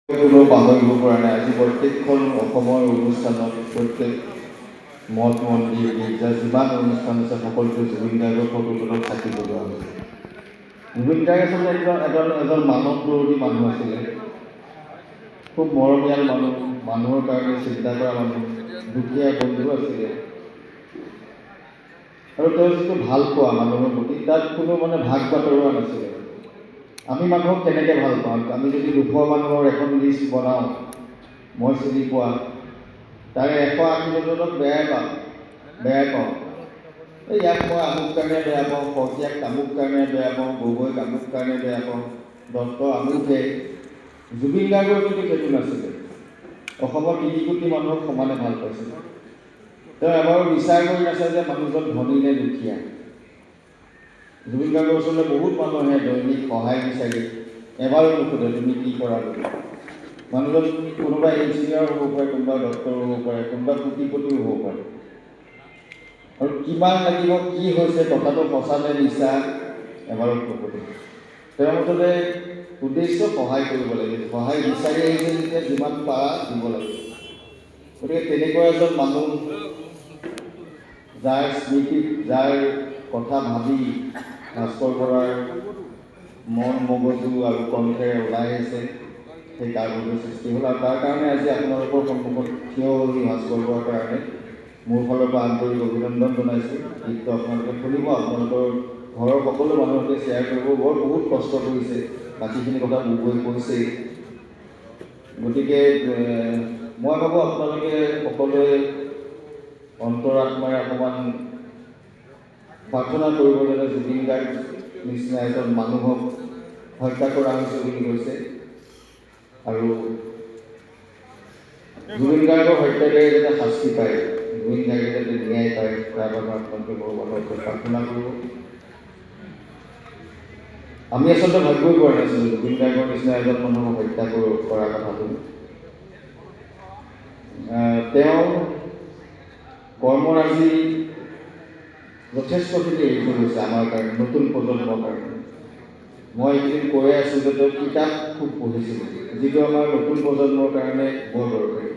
পাহৰিব পৰা নাই। আজি প্ৰত্যেকখন অসমৰ অনুষ্ঠানত প্ৰত্যেক মঠ মন্দিৰ গীৰ্জা যিমান অনুষ্ঠান আছে সকলোতে জুবিন গাৰ্গৰ ফটোখনত চাকি জ্বলোৱা হৈছে। জুবিন গাৰ্গ আচলতে এজন মানৱদৰ্শী মানুহ আছিলে, খুব মৰমীয়াল মানুহ, মানুহৰ কাৰণে চিন্তা কৰা মানুহ, দুখীয়া বন্ধু আছিলে আৰু তেওঁ যিটো ভাল পোৱা মানুহৰ প্ৰতি তাত কোনো ভাগ বাতৰুৱা নাছিলে। আমি মানুহক কেনেকৈ ভাল পাওঁ, আমি যদি 200 মানুহৰ এখন লিষ্ট বনাওঁ, মই চিনি পোৱা তাৰে 180জনক বেয়াই পাওঁ। ইয়াক মই আমুক কাৰণে বেয়া পাওঁ, শইকীয়াক তামুক কাৰণে বেয়া পাওঁ, গগৈ তামুক কাৰণে বেয়া পাওঁ, দত্ত আমুকহে। জুবিন গাৰ্গৰ কিন্তু সেইটো নাছিলে। অসমৰ 3 কোটি মানুহক সমানে ভাল পাইছিল। তেওঁ এবাৰো বিচাৰ কৰি নাছিল যে মানুহজন ধনী নে দুখীয়া। জুবিন গাৰ্গৰ ওচৰলৈ বহুত মানুহ আহে দৈনিক সহায় বিচাৰি, এবাৰো নুসুধে তুমি কি কৰা বুলি। মানুহজন কোনোবা ইঞ্জিনিয়াৰ হ'ব পাৰে, কোনোবা ডক্টৰ হ'ব পাৰে, কোনোবা কোটিপতিও হ'ব পাৰে। আৰু কিমান লাগিব, কি হৈছে, কথাটো সঁচা নে মিছা, এবাৰো নুসুধে। তেওঁৰ মুঠতে উদ্দেশ্য সহায় কৰিব লাগে, সহায় বিচাৰি আহিছে যেতিয়া যিমান পাৰা দিব লাগে। গতিকে তেনেকুৱা এজন মানুহ, যাৰ স্মৃতিত, যাৰ কথা ভাবি ভাস্কৰ বৰাৰ মন মগজু আৰু কণ্ঠেৰে ওলাই আহিছে, সেই কাৰ্যসূচীৰ সৃষ্টি হ'ল। আৰু তাৰ কাৰণে আজি আপোনালোকৰ সন্মুখত থিয় হৈ ভাস্কৰ বৰাৰ কাৰণে মোৰ ফালৰ পৰা আন্তৰিক অভিনন্দন জনাইছোঁ। গীতটো আপোনালোকে শুনিব, আপোনালোকৰ ঘৰৰ সকলো মানুহকে শ্বেয়াৰ কৰিব। বহুত কষ্ট কৰিছে, বাকীখিনি কথা বুবুৱে কৈছেই। গতিকে মই ভাবোঁ আপোনালোকে সকলোৱে অন্তৰাত্মাৰে অকণমান প্ৰাৰ্থনা কৰিব লাগে। জুবিন গাৰ্গ নিচিনা এজন মানুহক হত্যা কৰা হৈছে বুলি কৈছে, আৰু জুবিন গাৰ্গৰ হত্যাকাৰীয়ে যাতে শাস্তি পায়, জুবিন গাৰ্গে যাতে ন্যায় পায়, তাৰ বাবে আপোনালোকে ভগৱানক প্ৰাৰ্থনা কৰিব। আমি আচলতে ভাবিবই পৰা নাছিলোঁ জুবিন গাৰ্গৰ নিচিনা এজন মানুহক হত্যা কৰাৰ কথাটো। তেওঁ কৰ্মৰাজি যথেষ্টখিনি এৰি থৈ গৈছে আমাৰ কাৰণে, নতুন প্ৰজন্মৰ কাৰণে। মই এইকেইদিন কৈ আছোঁ যে তেওঁ কিতাপ খুব পঢ়িছিলোঁ, যিটো আমাৰ নতুন প্ৰজন্মৰ কাৰণে বৰ দৰকাৰী।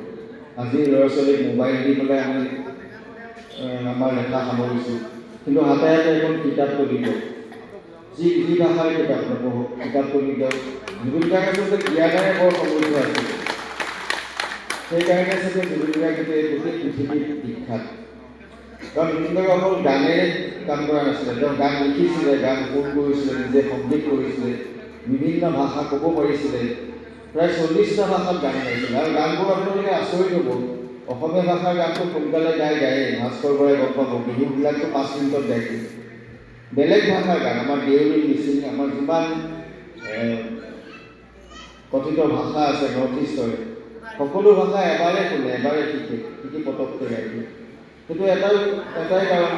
আজি ল'ৰা ছোৱালীক মোবাইল দি পেলাই আমি আমাৰ লেখা সামৰিছোঁ, কিন্তু হাতে হাতে এখন কিতাপ তুলি দিয়ক, যি ভাষাৰ কিতাপ নপঢ়ক, কিতাপ তুলি দিয়ক। জুবিন গাৰ্গ আচলতে জ্ঞানেৰে বৰ সমৃদ্ধ আছিল। সেইকাৰণে চাগে জুবিন গাৰ্গ গোটেই পৃথিৱীত বিখ্যাত। কাৰণ জুবিন গাৰ্গ অকল গানেৰে কাম কৰা নাছিলে, তেওঁ গান লিখিছিলে, গান সুৰ কৰিছিলে, নিজে সংগীত কৰিছিলে, বিভিন্ন ভাষা ক'ব পাৰিছিলে, প্ৰায় 40টা ভাষাত গান গাইছিলে। আৰু গানবোৰ আপোনালোকে আচৰিত হ'ব, অসমীয়া ভাষাৰ গানটো সোনকালে গায়ে, ভাস্কৰ বৰাই গম পাব, বিহুবিলাকতো 5 মিনিটত গাইছিল। বেলেগ ভাষাৰ গান, আমাৰ দেউৰী, মিচিং, আমাৰ যিমান কথিত ভাষা আছে নৰ্থ ইষ্টৰ, সকলো ভাষা এবাৰে শুনে, এবাৰে শিকি পটককৈ গাইছিল। কিন্তু এটাই কাৰণ,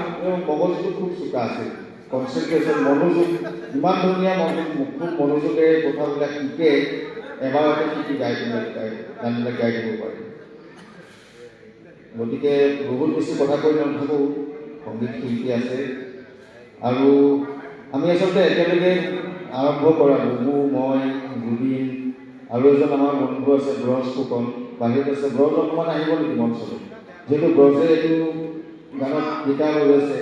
মগজুটো খুব চোকা আছিল, কনচেনট্ৰেশ্যন, মনোযোগ, ইমান ধুনীয়া খুব মনোযোগেৰে কথাবিলাক শিকে, এবাৰতে শিকি গানবিলাক গাই দিব পাৰে। গতিকে বহুত বেছি কথা কৈ নাথাকোঁ, সংগীত শিল্পী আছে। আৰু আমি আচলতে একেলগে আৰম্ভ কৰা, বুবু, মই, জুবিন, আৰু এজন আমাৰ বন্ধু আছে ব্ৰজ ফুকন, বাহিৰত আছে। ব্ৰজ অকণমান আহিব নেকি মঞ্চলৈ, যিহেতু ব্ৰজে এইটো গানত গীটাৰ বজাইছে।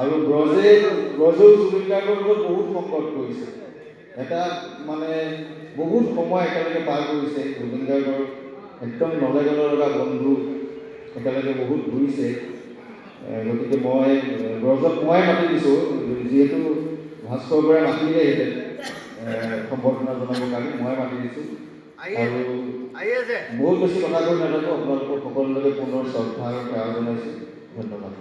আৰু ব্ৰজেও জুবিন গাৰ্গৰ লগত বহুত সংকট কৰিছে, এটা বহুত সময় একেলগে পাৰ কৰিছে। জুবিন গাৰ্গৰ একদম নলেগলৰ লগা বন্ধু, একেলগে বহুত ঘূৰিছে। গতিকে ব্ৰজক মই মাতি দিছোঁ, যিহেতু ভাস্কৰ বৰাই মাতিলেহেঁতেন সম্বৰ্ধনা জনাবৰ কাৰণে, মই মাতি দিছোঁ। আৰু বহুত বেছি কথা কৈ নাথাকোঁ, আপোনালোকক সকলোকে পুনৰ শ্ৰদ্ধা আৰু সেৱা জনাইছোঁ। ধন্যবাদ।